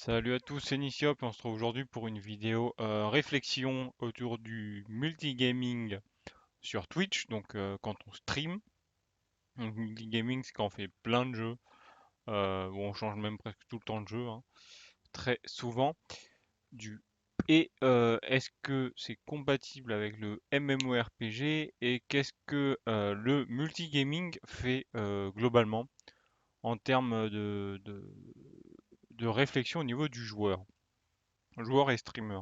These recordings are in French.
Salut à tous, c'est Niciop et on se retrouve aujourd'hui pour une vidéo réflexion autour du multigaming sur Twitch, donc quand on stream. Donc multigaming c'est quand on fait plein de jeux, où on change même presque tout le temps de jeu, hein, très souvent. Du... Est-ce que c'est compatible avec le MMORPG et qu'est-ce que le multigaming fait globalement en termes de réflexion au niveau du joueur et streamer.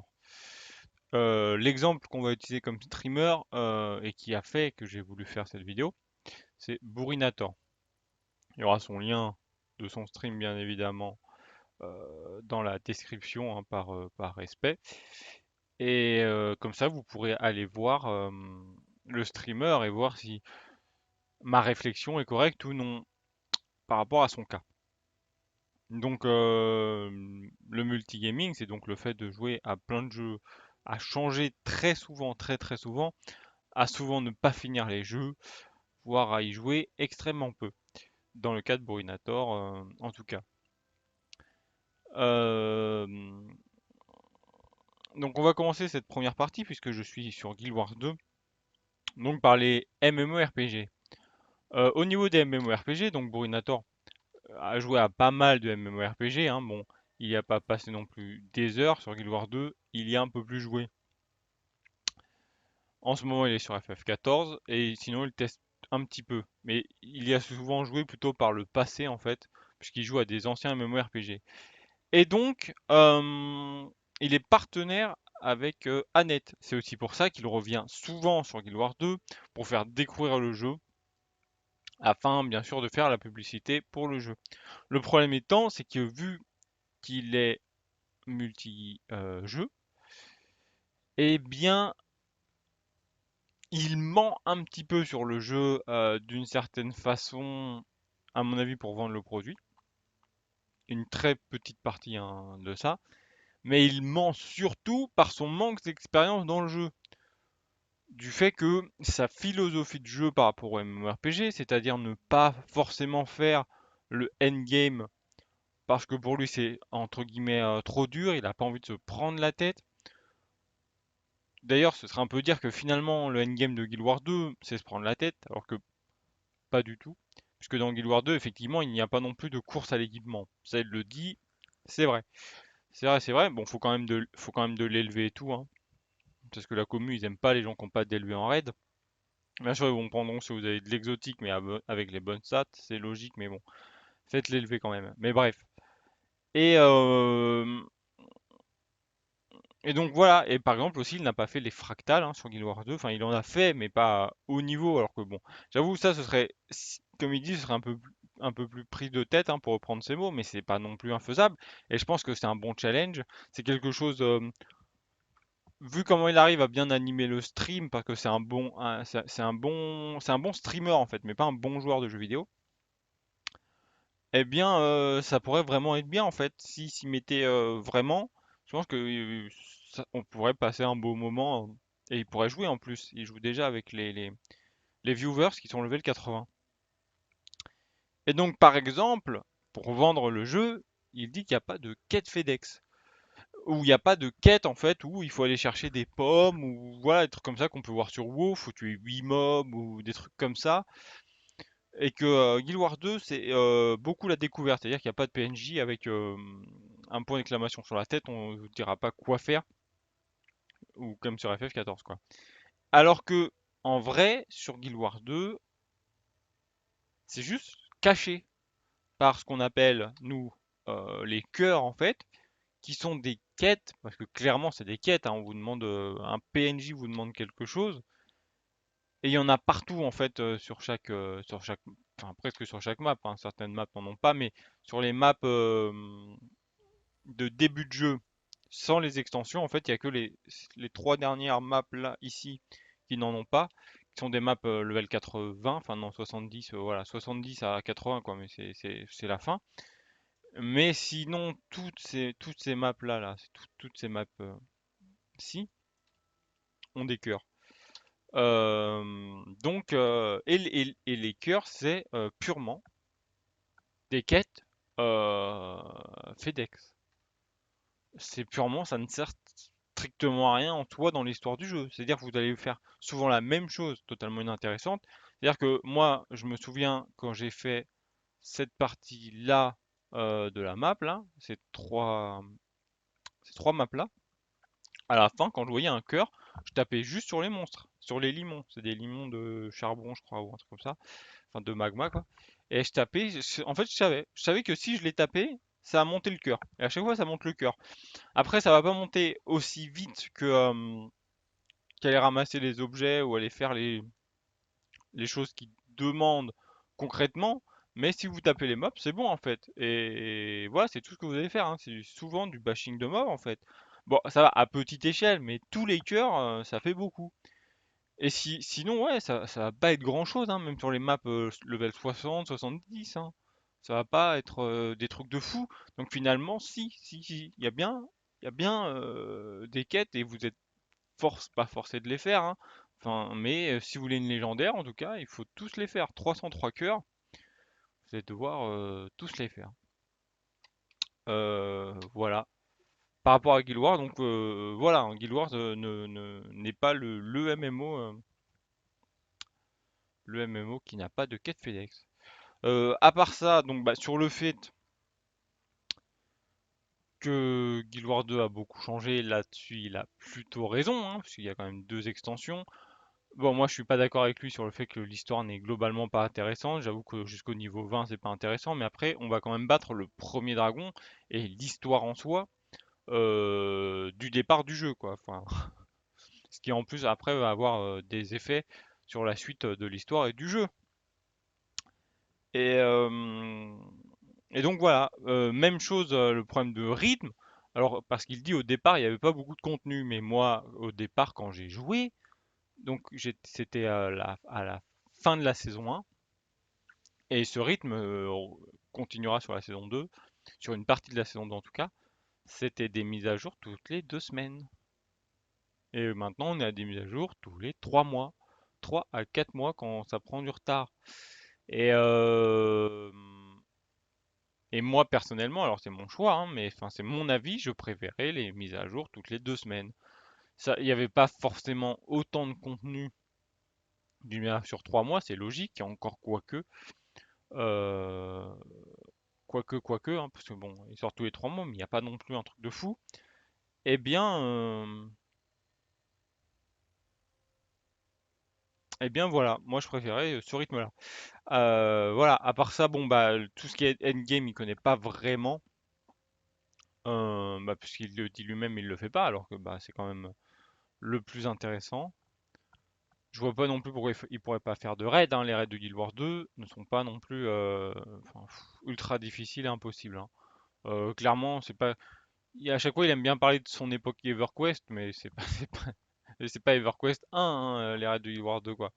L'exemple qu'on va utiliser comme streamer et qui a fait que j'ai voulu faire cette vidéo, c'est Bourinator. Il y aura son lien de son stream bien évidemment dans la description hein, par respect. Et comme ça, vous pourrez aller voir le streamer et voir si ma réflexion est correcte ou non par rapport à son cas. Donc le multigaming, c'est donc le fait de jouer à plein de jeux, à changer très souvent, très souvent, à souvent ne pas finir les jeux, voire à y jouer extrêmement peu, dans le cas de Borinator en tout cas. Euh, donc on va commencer cette première partie puisque je suis sur Guild Wars 2, donc par les MMORPG. Au niveau des MMORPG, donc Borinator a joué à pas mal de MMORPG, hein, bon, il n'y a pas passé non plus des heures sur Guild Wars 2, il y a un peu plus joué. En ce moment, il est sur FF14 et sinon, il teste un petit peu. Mais il y a souvent joué plutôt par le passé en fait, puisqu'il joue à des anciens MMORPG. Et donc, il est partenaire avec Annette. C'est aussi pour ça qu'il revient souvent sur Guild Wars 2 pour faire découvrir le jeu, afin bien sûr de faire la publicité pour le jeu. Le problème étant, c'est que vu qu'il est multi-jeu, eh bien, il ment un petit peu sur le jeu d'une certaine façon, à mon avis, pour vendre le produit. Une très petite partie hein, de ça. Mais il ment surtout par son manque d'expérience dans le jeu. Du fait que sa philosophie de jeu par rapport au MMORPG, c'est-à-dire ne pas forcément faire le endgame parce que pour lui c'est entre guillemets trop dur, il n'a pas envie de se prendre la tête. D'ailleurs, ce serait un peu dire que finalement le endgame de Guild Wars 2 c'est se prendre la tête, alors que pas du tout. Puisque dans Guild Wars 2, effectivement, il n'y a pas non plus de course à l'équipement. Ça, il le dit, c'est vrai. C'est vrai, c'est vrai. Bon, faut quand même de l'élever et tout, hein. Parce que la commu, ils aiment pas les gens qui n'ont pas d'élevé en raid. Bien sûr, ils vont prendre si vous avez de l'exotique, mais avec les bonnes stats, c'est logique, mais bon, faites l'élever quand même. Mais bref. Et, euh, et donc voilà, et par exemple aussi, il n'a pas fait les fractales hein, sur Guild Wars 2, enfin il en a fait, mais pas à haut niveau, alors que bon, j'avoue, ça ce serait, comme il dit, ce serait un peu plus prise de tête, hein, pour reprendre ses mots, mais c'est pas non plus infaisable, et je pense que c'est un bon challenge, c'est quelque chose, vu comment il arrive à bien animer le stream, parce que c'est un bon, c'est un bon streamer en fait, mais pas un bon joueur de jeux vidéo, eh bien, ça pourrait vraiment être bien en fait, s'il s'y mettait vraiment. Je pense que on pourrait passer un beau moment et il pourrait jouer en plus. Il joue déjà avec les viewers qui sont level 80. Et donc, par exemple, pour vendre le jeu, il dit qu'il n'y a pas de quête FedEx. Ou il n'y a pas de quête en fait où il faut aller chercher des pommes ou voilà, des trucs comme ça qu'on peut voir sur WoW, faut tuer 8 mobs ou des trucs comme ça. Et que Guild Wars 2, c'est beaucoup la découverte, c'est-à-dire qu'il n'y a pas de PNJ avec un point d'exclamation sur la tête, on ne vous dira pas quoi faire, ou comme sur FF14 quoi. Alors que en vrai, sur Guild Wars 2, c'est juste caché par ce qu'on appelle, nous, les cœurs en fait, qui sont des quêtes, parce que clairement c'est des quêtes, hein, on vous demande, un PNJ vous demande quelque chose, et il y en a partout en fait sur chaque, enfin presque sur chaque map. Hein. Certaines maps n'en ont pas, mais sur les maps de début de jeu, sans les extensions, en fait, il y a que les trois dernières maps là ici qui n'en ont pas, qui sont des maps level 80, enfin non 70, voilà 70 à 80 quoi, mais c'est la fin. Mais sinon toutes ces maps là, toutes ces maps ci ont des cœurs. Donc, et les cœurs, c'est purement des quêtes FedEx. c'est purement, ça ne sert strictement à rien en toi dans l'histoire du jeu. C'est-à-dire que vous allez faire souvent la même chose, totalement inintéressante. C'est-à-dire que moi, je me souviens quand j'ai fait cette partie-là de la map, là, ces trois maps-là, à la fin, quand je voyais un cœur, je tapais juste sur les monstres, sur les limons. C'est des limons de charbon, je crois, ou un truc comme ça, enfin de magma, quoi. Et je tapais, en fait, je savais que si je les tapais, ça a monté le cœur. Et à chaque fois, ça monte le cœur. Après, ça va pas monter aussi vite que qu'aller ramasser les objets ou aller faire les choses qui demandent concrètement. Mais si vous tapez les mobs, c'est bon en fait. Et voilà, c'est tout ce que vous allez faire, hein. C'est souvent du bashing de mobs en fait. Bon, ça va à petite échelle, mais tous les cœurs, ça fait beaucoup. Et sinon, ouais, ça va pas être grand-chose, hein, même sur les maps level 60, 70, hein. Ça va pas être des trucs de fou. Donc finalement, si, il y a bien des quêtes et vous êtes pas forcé de les faire, hein. Enfin, mais si vous voulez une légendaire, en tout cas, il faut tous les faire. 303 cœurs, vous allez devoir tous les faire. Voilà. Par rapport à Guild Wars, donc voilà, hein, Guild Wars n'est pas le MMO qui n'a pas de quête FedEx. À part ça, donc bah, sur le fait que Guild Wars 2 a beaucoup changé, là-dessus il a plutôt raison, hein, parce qu'il y a quand même deux extensions. Bon, moi je suis pas d'accord avec lui sur le fait que l'histoire n'est globalement pas intéressante. J'avoue que jusqu'au niveau 20 c'est pas intéressant, mais après on va quand même battre le premier dragon et l'histoire en soi du départ du jeu, quoi. Enfin, ce qui en plus après va avoir des effets sur la suite de l'histoire et du jeu. Et, euh, et donc voilà, même chose, le problème de rythme. Alors parce qu'il dit au départ il n'y avait pas beaucoup de contenu, mais moi au départ quand j'ai joué, donc c'était à la fin de la saison 1, et ce rythme continuera sur la saison 2, sur une partie de la saison 2 en tout cas. C'était des mises à jour toutes les 2 semaines. Et maintenant on est à des mises à jour tous les 3 mois. 3 à 4 mois quand ça prend du retard. Et, euh, et moi personnellement, alors c'est mon choix, hein, mais enfin c'est mon avis, je préférais les mises à jour toutes les 2 semaines. Ça, il n'y avait pas forcément autant de contenu d'une manière sur 3 mois, c'est logique, il y a encore quoique. Euh, quoique, hein, parce que bon, il sort tous les 3 mois, mais il n'y a pas non plus un truc de fou. Eh bien, voilà, moi je préférais ce rythme-là. Voilà, à part ça, bon bah tout ce qui est endgame, il connaît pas vraiment, bah, puisqu'il le dit lui-même, il le fait pas, alors que bah c'est quand même le plus intéressant. Je vois pas non plus pourquoi il pourrait pas faire de raid, hein. Les raids de Guild Wars 2 ne sont pas non plus enfin, ultra difficiles et impossibles, hein. Clairement, c'est pas. À chaque fois, il aime bien parler de son époque EverQuest, mais c'est pas, c'est pas EverQuest 1, hein, les raids de Guild Wars 2, quoi.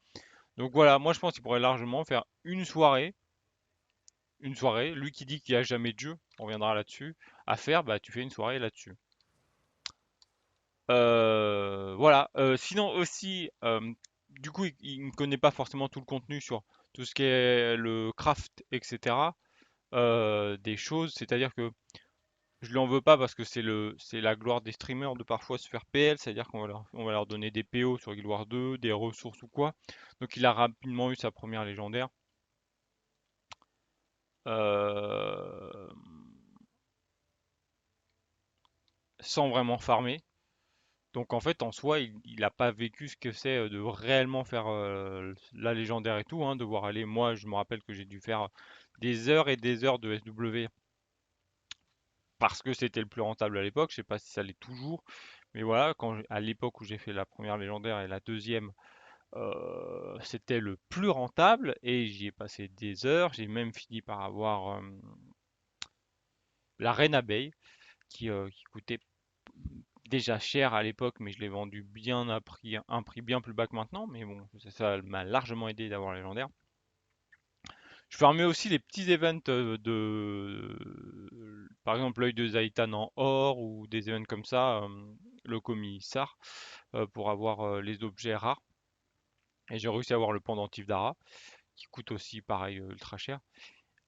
Donc voilà, moi je pense qu'il pourrait largement faire une soirée. Lui qui dit qu'il n'y a jamais de jeu, on reviendra là-dessus. À faire, bah tu fais une soirée là-dessus. Voilà. Sinon aussi, du coup, il ne connaît pas forcément tout le contenu sur tout ce qui est le craft, etc. Des choses, c'est-à-dire que je lui en veux pas parce que c'est la gloire des streamers de parfois se faire PL, c'est-à-dire qu'on va leur donner des PO sur Guild Wars 2, des ressources ou quoi. Donc il a rapidement eu sa première légendaire. euh, Sans vraiment farmer. Donc en fait, en soi, il n'a pas vécu ce que c'est de réellement faire la légendaire et tout, hein, devoir aller. Moi, je me rappelle que j'ai dû faire des heures et des heures de SW parce que c'était le plus rentable à l'époque. Je sais pas si ça l'est toujours, mais voilà, à l'époque où j'ai fait la première légendaire et la deuxième, c'était le plus rentable et j'y ai passé des heures. J'ai même fini par avoir la reine abeille qui coûtait déjà cher à l'époque, mais je l'ai vendu bien à un prix bien plus bas que maintenant. Mais bon, ça m'a largement aidé d'avoir la légendaire. Je farmais aussi les petits events par exemple, l'œil de Zaitan en or ou des events comme ça, le commissar, pour avoir les objets rares. Et j'ai réussi à avoir le pendentif d'Ara, qui coûte aussi pareil ultra cher.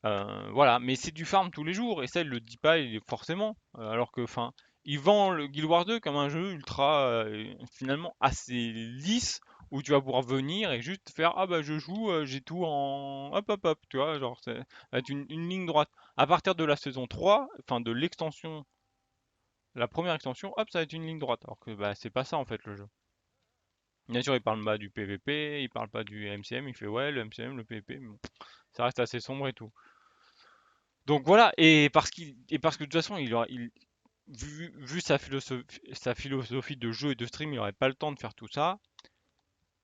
Voilà, mais c'est du farm tous les jours, et ça il le dit pas forcément. Alors que, enfin, il vend le Guild Wars 2 comme un jeu ultra finalement assez lisse où tu vas pouvoir venir et juste faire ah bah je joue, j'ai tout en hop hop hop, tu vois, genre c'est ça va être une ligne droite. À partir de la saison 3, enfin de l'extension, la première extension, hop, ça va être une ligne droite. Alors que bah c'est pas ça en fait le jeu. Bien sûr, il parle pas du PVP, il parle pas du MCM, il fait ouais le MCM, le PVP, mais bon, ça reste assez sombre et tout. Donc voilà, et parce que de toute façon, vu sa philosophie de jeu et de stream, il n'aurait pas le temps de faire tout ça.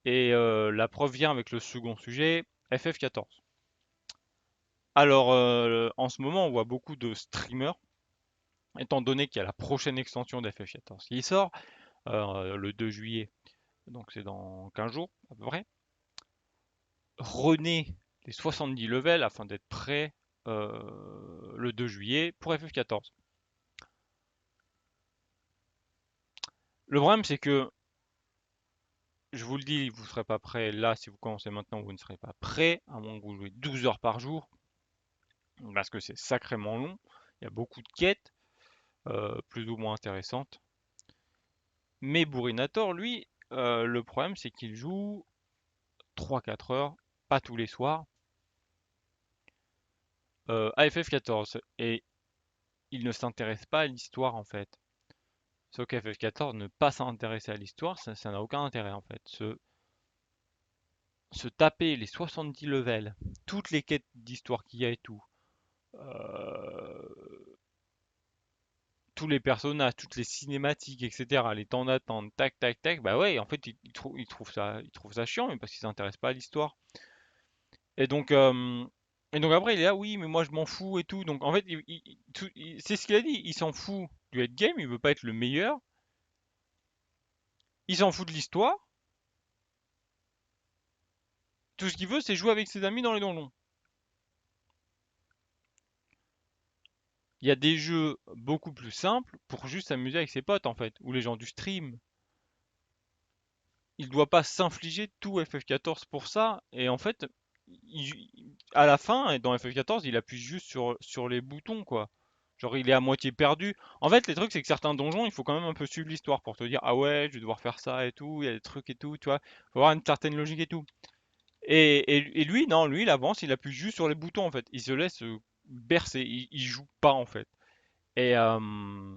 Et la preuve vient avec le second sujet, FF14. Alors, en ce moment, on voit beaucoup de streamers, étant donné qu'il y a la prochaine extension d'FF14 qui sort le 2 juillet, donc c'est dans 15 jours à peu près, renaît les 70 levels afin d'être prêt le 2 juillet pour FF14. Le problème, c'est que je vous le dis, vous ne serez pas prêt là, si vous commencez maintenant, vous ne serez pas prêt, à moins que vous jouez 12 heures par jour, parce que c'est sacrément long. Il y a beaucoup de quêtes, plus ou moins intéressantes. Mais Bourrinator, lui, le problème c'est qu'il joue 3-4 heures, pas tous les soirs, à FF14. Et il ne s'intéresse pas à l'histoire en fait. Sauf qu'à FF14, ne pas s'intéresser à l'histoire, ça n'a aucun intérêt en fait. Se taper les 70 levels, toutes les quêtes d'histoire qu'il y a et tout, tous les personnages, toutes les cinématiques, etc., les temps d'attente, tac, tac, tac, bah ouais, en fait, il trouve ça chiant, mais parce qu'il s'intéresse pas à l'histoire. Et donc, euh, et donc après, il est là, oui, mais moi je m'en fous et tout. Donc en fait, c'est ce qu'il a dit, il s'en fout du head game, il veut pas être le meilleur, il s'en fout de l'histoire, tout ce qu'il veut, c'est jouer avec ses amis dans les donjons. Il y a des jeux beaucoup plus simples pour juste s'amuser avec ses potes, en fait, ou les gens du stream. Il doit pas s'infliger tout FF14 pour ça. Et en fait, à la fin, dans FF14, il appuie juste sur les boutons, quoi. Genre, il est à moitié perdu. En fait, les trucs, c'est que certains donjons, il faut quand même un peu suivre l'histoire pour te dire, ah ouais, je vais devoir faire ça et tout, il y a des trucs et tout, tu vois. Faut avoir une certaine logique et tout. Et lui, non, lui, il avance, il appuie juste sur les boutons, en fait. Il se laisse bercer, il joue pas, en fait. Et, euh,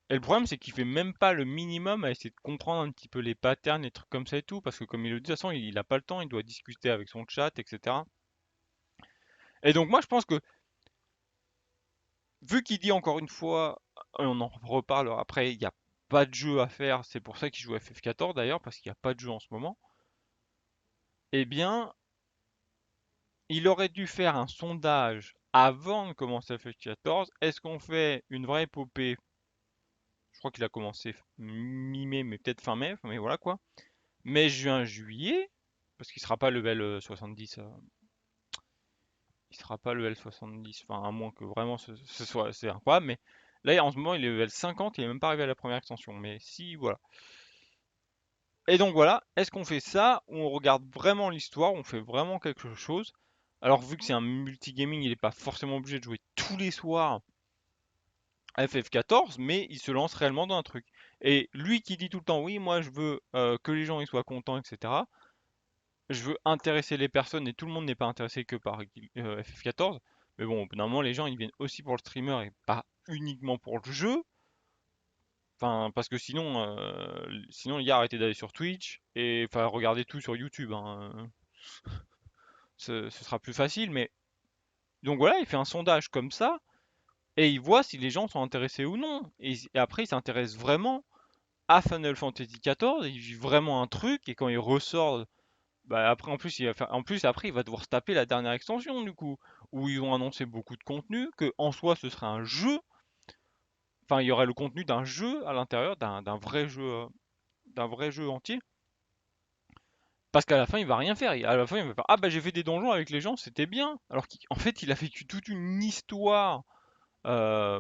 et le problème, c'est qu'il fait même pas le minimum à essayer de comprendre un petit peu les patterns, les trucs comme ça et tout, parce que comme il le dit, de toute façon, il a pas le temps, il doit discuter avec son chat, etc. Et donc moi, je pense que, vu qu'il dit encore une fois, on en reparle après, il n'y a pas de jeu à faire, c'est pour ça qu'il joue FF14 d'ailleurs, parce qu'il n'y a pas de jeu en ce moment, eh bien, il aurait dû faire un sondage avant de commencer FF14. Est-ce qu'on fait une vraie épopée? Je crois qu'il a commencé mi-mai, mais peut-être fin mai, mais voilà quoi. Mai, juin, juillet, parce qu'il sera pas level 70, il sera pas level 70, enfin à moins que vraiment ce soit c'est incroyable, mais là en ce moment il est level 50, il est même pas arrivé à la première extension, mais si voilà. Et donc voilà, est-ce qu'on fait ça ou on regarde vraiment l'histoire, on fait vraiment quelque chose? Alors vu que c'est un multigaming, il n'est pas forcément obligé de jouer tous les soirs à FF14, mais il se lance réellement dans un truc. Et lui qui dit tout le temps, oui, moi je veux que les gens ils soient contents, etc. Je veux intéresser les personnes et tout le monde n'est pas intéressé que par FF14. Mais bon, normalement, les gens ils viennent aussi pour le streamer et pas uniquement pour le jeu. Enfin, parce que sinon il y a arrêté d'aller sur Twitch et enfin regarder tout sur YouTube, hein. Ce sera plus facile. Mais donc voilà, il fait un sondage comme ça et il voit si les gens sont intéressés ou non. Et après, il s'intéresse vraiment à Final Fantasy XIV. Il vit vraiment un truc et quand il ressort. Bah après en plus en plus après il va devoir se taper la dernière extension du coup où ils ont annoncé beaucoup de contenu que en soi ce serait un jeu, enfin il y aurait le contenu d'un jeu à l'intérieur d'un vrai jeu entier parce qu'à la fin il va rien faire, à la fin il va faire ah bah j'ai fait des donjons avec les gens c'était bien alors qu'en fait il a vécu toute une histoire euh,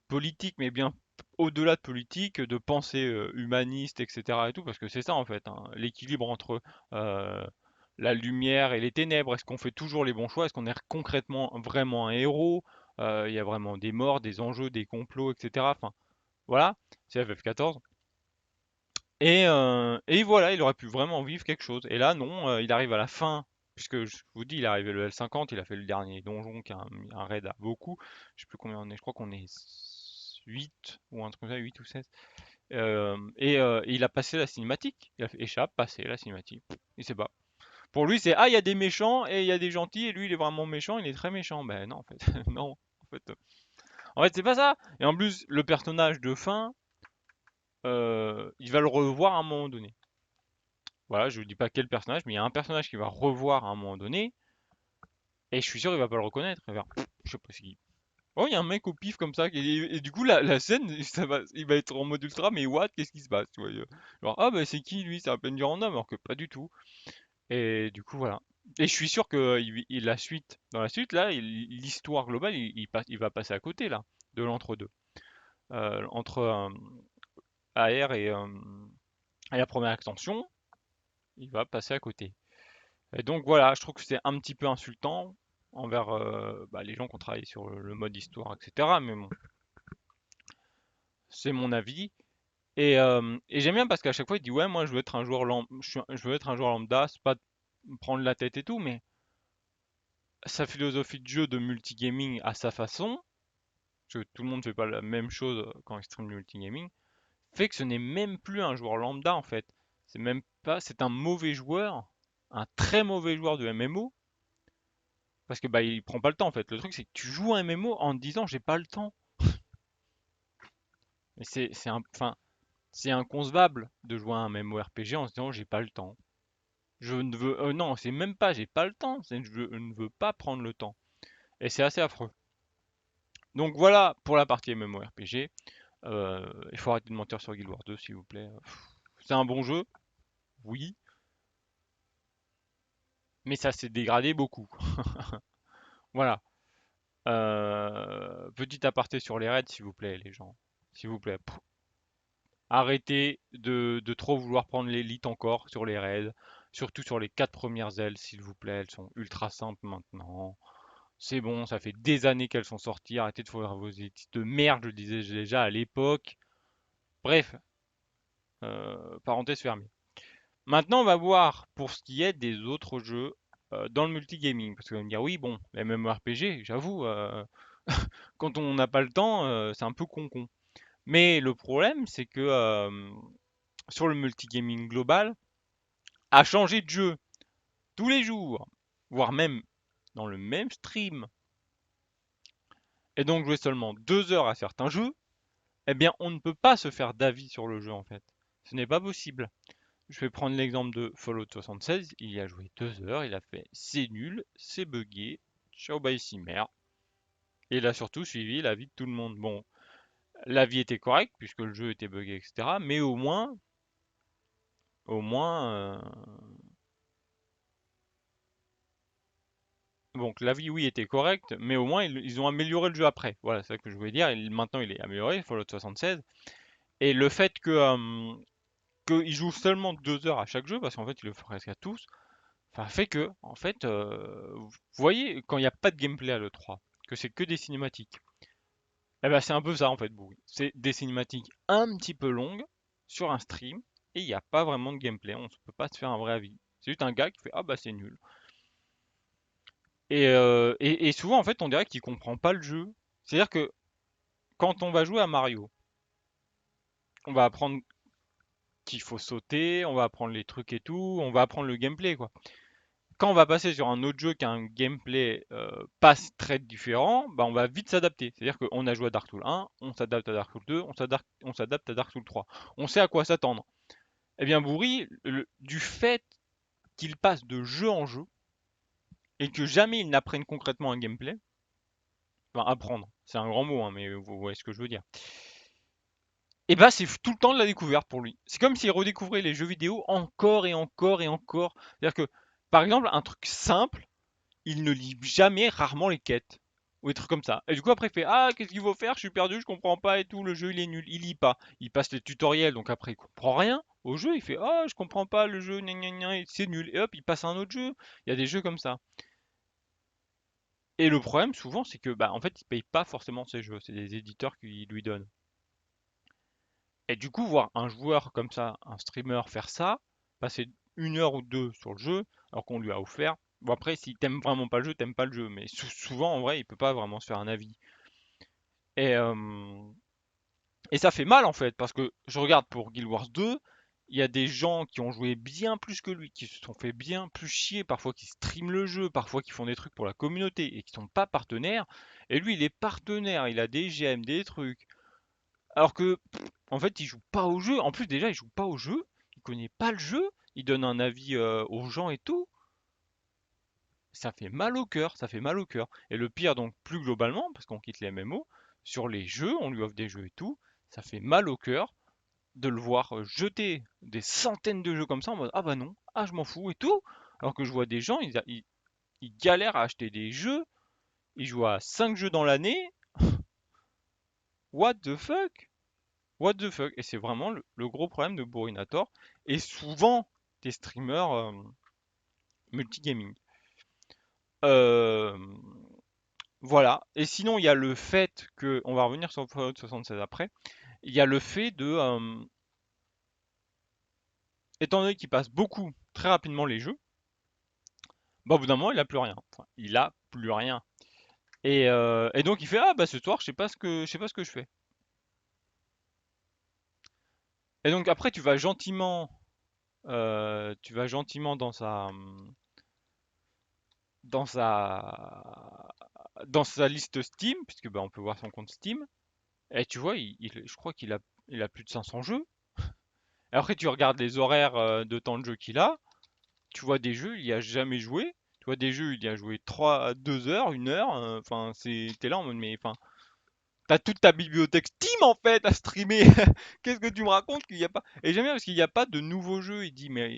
politique mais bien au-delà de politique, de pensée humaniste, etc. et tout, parce que c'est ça en fait, hein, l'équilibre entre la lumière et les ténèbres. Est-ce qu'on fait toujours les bons choix? Est-ce qu'on est concrètement vraiment un héros? Il y a vraiment des morts, des enjeux, des complots, etc. Enfin, voilà, c'est FF14. Et voilà, il aurait pu vraiment vivre quelque chose. Et là, non, il arrive à la fin, puisque je vous dis, il est arrivé level 50, il a fait le dernier donjon, qui est un raid à beaucoup. Je sais plus combien on est, je crois qu'on est 8 ou un truc comme ça, 8 ou 16. Et il a passé la cinématique. Il a fait échappe, passé la cinématique. Il sait pas. Pour lui, c'est ah, il y a des méchants et il y a des gentils, et lui, il est vraiment méchant, il est très méchant. Ben non, en fait, non. En fait, c'est pas ça. Et en plus, le personnage de fin, il va le revoir à un moment donné. Voilà, je vous dis pas quel personnage, mais il y a un personnage qui va revoir à un moment donné, et je suis sûr il va pas le reconnaître. Il va faire, je sais pas c'est qui. Oh, il y a un mec au pif comme ça, et du coup la scène, il va être en mode ultra, mais what, qu'est-ce qui se passe, tu vois, genre, ah bah c'est qui lui, c'est à peine du random, alors que pas du tout. Et du coup voilà. Et je suis sûr que la suite, dans la suite là, l'histoire globale, il va passer à côté là, de l'entre-deux, entre AR et la première extension, il va passer à côté. Et donc voilà, je trouve que c'est un petit peu insultant envers bah, les gens qui ont travaillé sur le mode histoire, etc. Mais bon, c'est mon avis. Et j'aime bien parce qu'à chaque fois, il dit ouais, moi je veux être un joueur je veux être un joueur lambda, c'est pas de me prendre la tête et tout, mais sa philosophie de jeu de multigaming à sa façon, parce que tout le monde fait pas la même chose quand il stream du multigaming, fait que ce n'est même plus un joueur lambda en fait. C'est même pas, c'est un mauvais joueur, un très mauvais joueur de MMO. Parce que bah il prend pas le temps en fait. Le truc c'est que tu joues un MMO en te disant j'ai pas le temps. Mais c'est inconcevable de jouer à un MMORPG en se disant j'ai pas le temps. Je ne veux non, c'est même pas j'ai pas le temps, c'est je ne veux pas prendre le temps. Et c'est assez affreux. Donc voilà pour la partie MMORPG. Il faut arrêter de mentir sur Guild Wars 2 s'il vous plaît. C'est un bon jeu, oui, mais ça s'est dégradé beaucoup. Voilà. Petit aparté sur les raids s'il vous plaît les gens. S'il vous plaît. Arrêtez de trop vouloir prendre l'élite encore sur les raids, surtout sur les 4 premières ailes, s'il vous plaît. Elles sont ultra simples maintenant. C'est bon, ça fait des années qu'elles sont sorties. Arrêtez de faire vos élites de merde, je le disais déjà à l'époque. Bref, parenthèse fermée. Maintenant, on va voir pour ce qui est des autres jeux dans le multigaming. Parce que vous allez me dire, oui, bon, les MMORPG, j'avoue, quand on n'a pas le temps, c'est un peu con-con. Mais le problème, c'est que sur le multigaming global, à changer de jeu tous les jours, voire même dans le même stream, et donc jouer seulement 2 heures à certains jeux, eh bien on ne peut pas se faire d'avis sur le jeu en fait. Ce n'est pas possible. Je vais prendre l'exemple de Fallout 76, il y a joué 2 heures, il a fait c'est nul, c'est buggé, ciao bye cimer. Et il a surtout suivi l'avis de tout le monde. Bon, l'avis était correct puisque le jeu était buggé, etc. Mais au moins, donc l'avis oui était correct, mais au moins ils ont amélioré le jeu après. Voilà, c'est ça que je voulais dire. Maintenant il est amélioré, Fallout 76. Et le fait qu'ils jouent seulement 2 heures à chaque jeu, parce qu'en fait ils le font presque à tous, enfin, fait que, en fait, vous voyez, quand il n'y a pas de gameplay à l'E3, que c'est que des cinématiques, eh ben c'est un peu ça en fait, Bouri. C'est des cinématiques un petit peu longues sur un stream, et il n'y a pas vraiment de gameplay, on ne peut pas se faire un vrai avis. C'est juste un gars qui fait ah bah c'est nul. Et souvent, en fait, on dirait qu'il comprend pas le jeu. C'est-à-dire que quand on va jouer à Mario, on va apprendre qu'il faut sauter, on va apprendre les trucs et tout, on va apprendre le gameplay, quoi. Quand on va passer sur un autre jeu qui a un gameplay pas très différent, bah on va vite s'adapter. C'est-à-dire qu'on a joué à Dark Souls 1, on s'adapte à Dark Souls 2, on s'adapte à Dark Souls 3. On sait à quoi s'attendre. Eh bien, Bourri, du fait qu'il passe de jeu en jeu et que jamais il n'apprenne concrètement un gameplay, enfin apprendre, c'est un grand mot, hein, mais vous voyez ce que je veux dire. Et bah c'est tout le temps de la découverte pour lui. C'est comme s'il redécouvrait les jeux vidéo encore et encore et encore. C'est-à-dire que, par exemple, un truc simple, il ne lit jamais, rarement les quêtes. Ou des trucs comme ça. Et du coup après il fait ah qu'est-ce qu'il faut faire, je suis perdu, je comprends pas et tout, le jeu il est nul, il lit pas. Il passe les tutoriels donc après il comprend rien au jeu, il fait ah je comprends pas le jeu, c'est nul. Et hop il passe à un autre jeu. Il y a des jeux comme ça. Et le problème souvent, c'est que bah en fait, il paye pas forcément ses jeux, c'est des éditeurs qui lui donnent. Et du coup, voir un joueur comme ça, un streamer faire ça, passer 1 heure ou 2 sur le jeu, alors qu'on lui a offert. Bon après, si t'aimes vraiment pas le jeu, t'aimes pas le jeu, mais souvent en vrai, il peut pas vraiment se faire un avis. Et, euh, et ça fait mal en fait, parce que je regarde pour Guild Wars 2, il y a des gens qui ont joué bien plus que lui, qui se sont fait bien plus chier, parfois qui streament le jeu, parfois qui font des trucs pour la communauté et qui sont pas partenaires. Et lui, il est partenaire, il a des GM, des trucs. Alors que, en fait, il joue pas au jeu. En plus, déjà, il joue pas au jeu, il connaît pas le jeu, il donne un avis aux gens et tout. Ça fait mal au cœur, ça fait mal au cœur. Et le pire, donc, plus globalement, parce qu'on quitte les MMO, sur les jeux, on lui offre des jeux et tout, ça fait mal au cœur de le voir jeter des centaines de jeux comme ça en mode ah bah non, ah je m'en fous et tout. Alors que je vois des gens, ils galèrent à acheter des jeux, ils jouent à 5 jeux dans l'année. What the fuck? What the fuck? Et c'est vraiment le gros problème de Bourinator. Et souvent des streamers multigaming. Euh, voilà. Et sinon, il y a le fait que, on va revenir sur Fallout 76 après, il y a le fait de, étant donné qu'il passe beaucoup, très rapidement les jeux, bah au bout d'un moment, il a plus rien. Enfin, il a plus rien. Et donc il fait ah bah ce soir, je sais pas ce que je fais. Et donc après, tu vas gentiment dans sa dans sa liste Steam, puisque bah, on peut voir son compte Steam, et tu vois, je crois il a plus de 500 jeux. Et après, tu regardes les horaires de temps de jeu qu'il a, tu vois des jeux, il y a jamais joué. Tu vois des jeux, il y a joué 2 heures, 1 heure. Enfin, t'es là en mode, mais enfin, t'as toute ta bibliothèque Steam en fait à streamer. Qu'est-ce que tu me racontes qu'il y a pas? Et j'aime bien parce qu'il n'y a pas de nouveaux jeux. Il dit, mais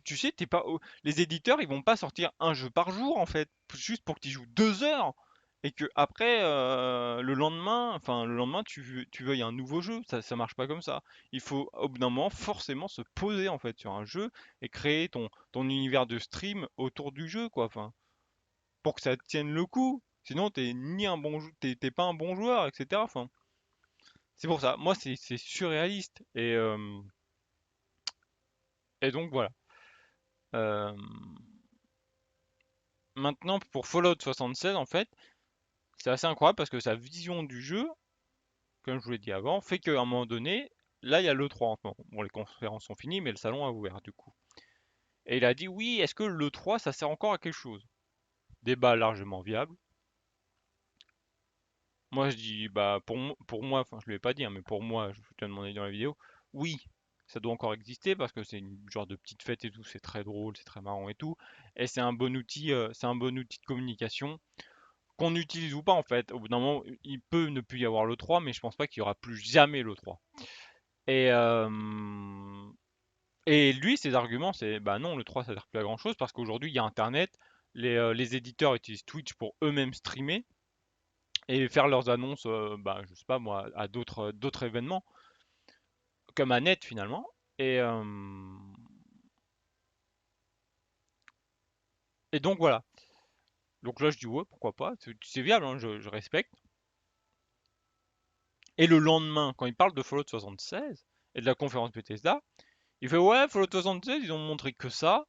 tu sais, t'es pas, les éditeurs, ils vont pas sortir un jeu par jour en fait, juste pour que tu joues 2 heures. Et que après, le lendemain, tu veuilles un nouveau jeu. Ça marche pas comme ça. Il faut au bout d'un moment forcément se poser en fait sur un jeu et créer ton univers de stream autour du jeu, quoi. Enfin, pour que ça tienne le coup. Sinon, t'es pas un bon joueur, etc. Enfin, c'est pour ça. Moi, c'est surréaliste. Et donc voilà. Euh, Maintenant, pour Fallout 76, en fait, c'est assez incroyable parce que sa vision du jeu, comme je vous l'ai dit avant, fait qu'à un moment donné, là, il y a l'E3 en ce moment. Bon, les conférences sont finies, mais le salon a ouvert du coup. Et il a dit oui, est-ce que l'E3 ça sert encore à quelque chose? Débat largement viable. Moi, je dis, bah, pour moi, enfin, je lui ai pas dit, hein, mais pour moi, je te demandé dans la vidéo, oui, ça doit encore exister parce que c'est une genre de petite fête et tout, c'est très drôle, c'est très marrant et tout, et c'est un bon outil de communication qu'on utilise ou pas en fait. Au bout d'un moment, il peut ne plus y avoir le 3, mais je pense pas qu'il y aura plus jamais le 3. Et, euh, et lui, ses arguments, c'est, bah non, le 3, ça sert plus à grand chose parce qu'aujourd'hui, il y a Internet, les éditeurs utilisent Twitch pour eux-mêmes streamer et faire leurs annonces, bah, je sais pas moi, à d'autres événements, comme à Net finalement. Et, euh, et donc voilà. Donc là je dis ouais, pourquoi pas, c'est viable, hein, je respecte. Et le lendemain, quand il parle de Fallout 76 et de la conférence Bethesda, il fait ouais, Fallout 76, ils ont montré que ça.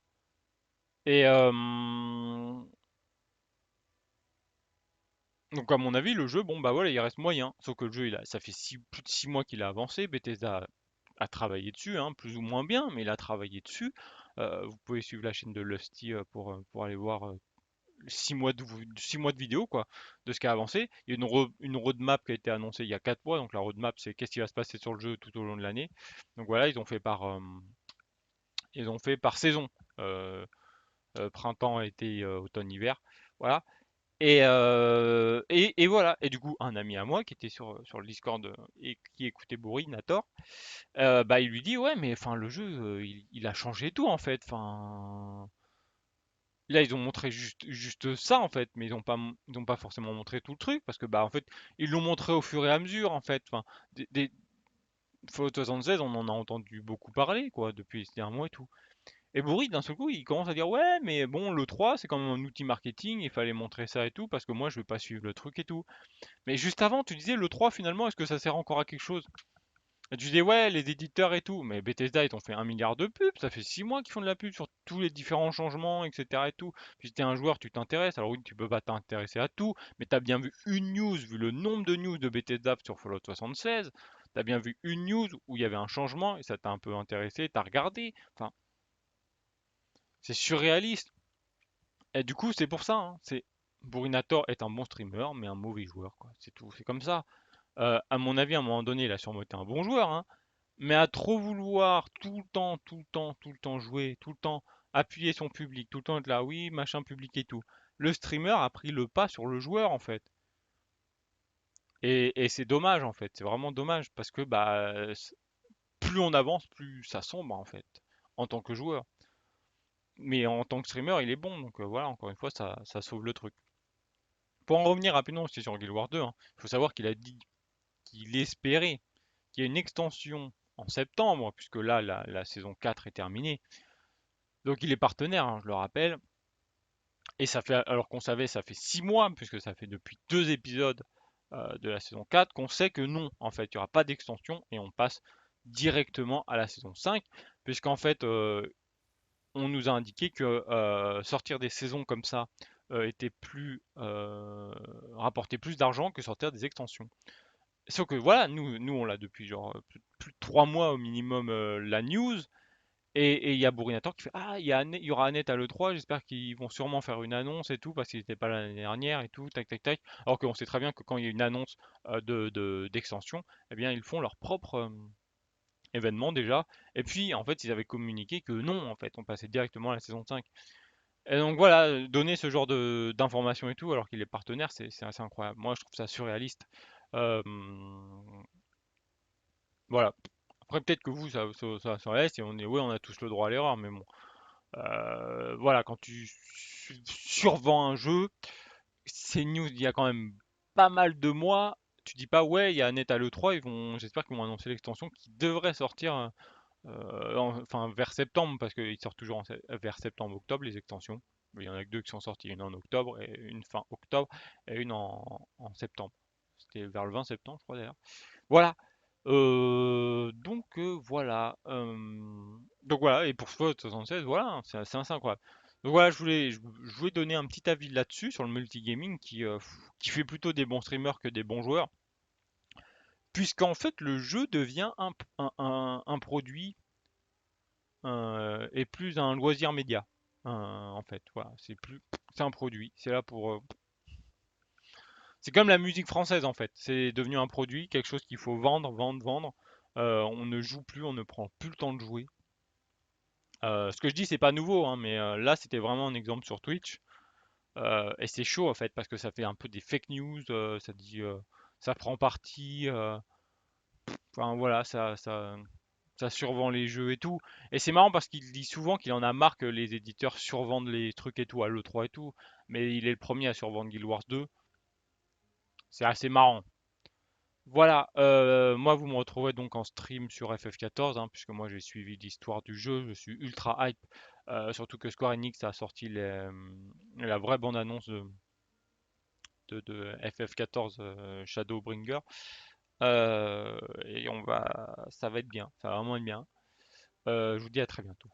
Et donc à mon avis, le jeu, bon bah voilà, il reste moyen. Sauf que le jeu, ça fait plus de 6 mois qu'il a avancé. Bethesda a travaillé dessus, hein, plus ou moins bien, mais il a travaillé dessus. Vous pouvez suivre la chaîne de Lusty pour aller voir 6 mois de vidéo quoi, de ce qui a avancé. Il y a une roadmap qui a été annoncée il y a 4 mois. Donc la roadmap, c'est qu'est-ce qui va se passer sur le jeu tout au long de l'année. Donc voilà, ils ont fait par saison. Euh, Printemps, été, automne, hiver. Voilà. Et voilà. Et du coup, un ami à moi qui était sur le Discord et qui écoutait Bourri, Nator, bah, il lui dit ouais, mais enfin le jeu, il a changé tout en fait. Enfin, là ils ont montré juste ça en fait, mais ils ont pas forcément montré tout le truc parce que bah en fait ils l'ont montré au fur et à mesure en fait. Enfin, Fallout 76, on en a entendu beaucoup parler quoi depuis ces derniers mois et tout. Et Boris, d'un seul coup, il commence à dire ouais, mais bon, l'E3, c'est quand même un outil marketing, il fallait montrer ça et tout, parce que moi, je vais pas suivre le truc et tout. Mais juste avant, tu disais l'E3, finalement, est-ce que ça sert encore à quelque chose? Et tu disais ouais, les éditeurs et tout, mais Bethesda, ils t'ont fait 1 milliard de pubs, ça fait 6 mois qu'ils font de la pub sur tous les différents changements, etc. et tout. Puis si t'es un joueur, tu t'intéresses, alors oui, tu peux pas t'intéresser à tout, mais t'as bien vu une news, vu le nombre de news de Bethesda sur Fallout 76, t'as bien vu une news où il y avait un changement, et ça t'a un peu intéressé, t'as regardé. Enfin, c'est surréaliste. Et du coup, c'est pour ça, hein, c'est Burinator est un bon streamer, mais un mauvais joueur, quoi. C'est tout, c'est comme ça. À mon avis, à un moment donné, il a sûrement été un bon joueur, hein, mais à trop vouloir tout le temps, tout le temps, tout le temps jouer, tout le temps appuyer son public, tout le temps être là, oui, machin public et tout. Le streamer a pris le pas sur le joueur, en fait. Et c'est dommage, en fait. C'est vraiment dommage parce que bah, plus on avance, plus ça sombre, en fait, en tant que joueur. Mais en tant que streamer, il est bon. Donc voilà, encore une fois, ça sauve le truc. Pour en revenir rapidement aussi sur Guild Wars 2, hein, il faut savoir qu'il a dit qu'il espérait qu'il y ait une extension en septembre, puisque là, la saison 4 est terminée. Donc il est partenaire, hein, je le rappelle. Et ça fait, alors qu'on savait, ça fait 6 mois, puisque ça fait depuis 2 épisodes de la saison 4, qu'on sait que non, en fait, il n'y aura pas d'extension et on passe directement à la saison 5, puisqu'en fait, on nous a indiqué que sortir des saisons comme ça était plus rapportait plus d'argent que sortir des extensions. Sauf que voilà, nous on l'a depuis genre plus de 3 mois au minimum la news. Et il y a Bourinator qui fait ah, il y aura Annette à l'E3, j'espère qu'ils vont sûrement faire une annonce et tout, parce qu'il n'était pas là l'année dernière et tout, tac tac tac. Alors qu'on sait très bien que quand il y a une annonce d'extension, eh bien ils font leur propre événement déjà. Et puis en fait ils avaient communiqué que non, en fait, on passait directement à la saison 5. Et donc voilà, donner ce genre d'informations et tout, alors qu'il est partenaire, c'est assez incroyable. Moi je trouve ça surréaliste. Euh, voilà. Après peut-être que vous ça reste et on est ouais on a tous le droit à l'erreur, mais bon. Voilà, quand tu survends un jeu, c'est news il y a quand même pas mal de mois. Tu dis pas ouais, il y a Net à l'E3, j'espère qu'ils vont annoncer l'extension qui devrait sortir enfin vers septembre parce qu'ils sortent toujours vers septembre-octobre les extensions. Il y en a que deux qui sont sorties, une en octobre et une fin octobre et une en septembre. C'était vers le 20 septembre, je crois d'ailleurs. Voilà. Voilà. Donc voilà, et pour Fallout 76, voilà, hein, c'est assez incroyable. Donc voilà, je voulais donner un petit avis là-dessus, sur le multigaming qui fait plutôt des bons streamers que des bons joueurs, puisqu'en fait le jeu devient un produit et plus un loisir média. En fait, voilà, c'est un produit, c'est là pour. C'est comme la musique française en fait, c'est devenu un produit, quelque chose qu'il faut vendre, vendre, vendre. On ne joue plus, on ne prend plus le temps de jouer. Ce que je dis, c'est pas nouveau, hein, mais là, c'était vraiment un exemple sur Twitch. Et c'est chaud, en fait, parce que ça fait un peu des fake news, ça dit, ça prend parti, enfin voilà, ça survend les jeux et tout. Et c'est marrant parce qu'il dit souvent qu'il en a marre que les éditeurs survendent les trucs et tout à l'E3 et tout, mais il est le premier à survendre Guild Wars 2. C'est assez marrant. Voilà, moi vous me retrouvez donc en stream sur FF14, hein, puisque moi j'ai suivi l'histoire du jeu, je suis ultra hype, surtout que Square Enix a sorti la vraie bande-annonce de FF14 Shadowbringer, et ça va être bien, ça va vraiment être bien. Je vous dis à très bientôt.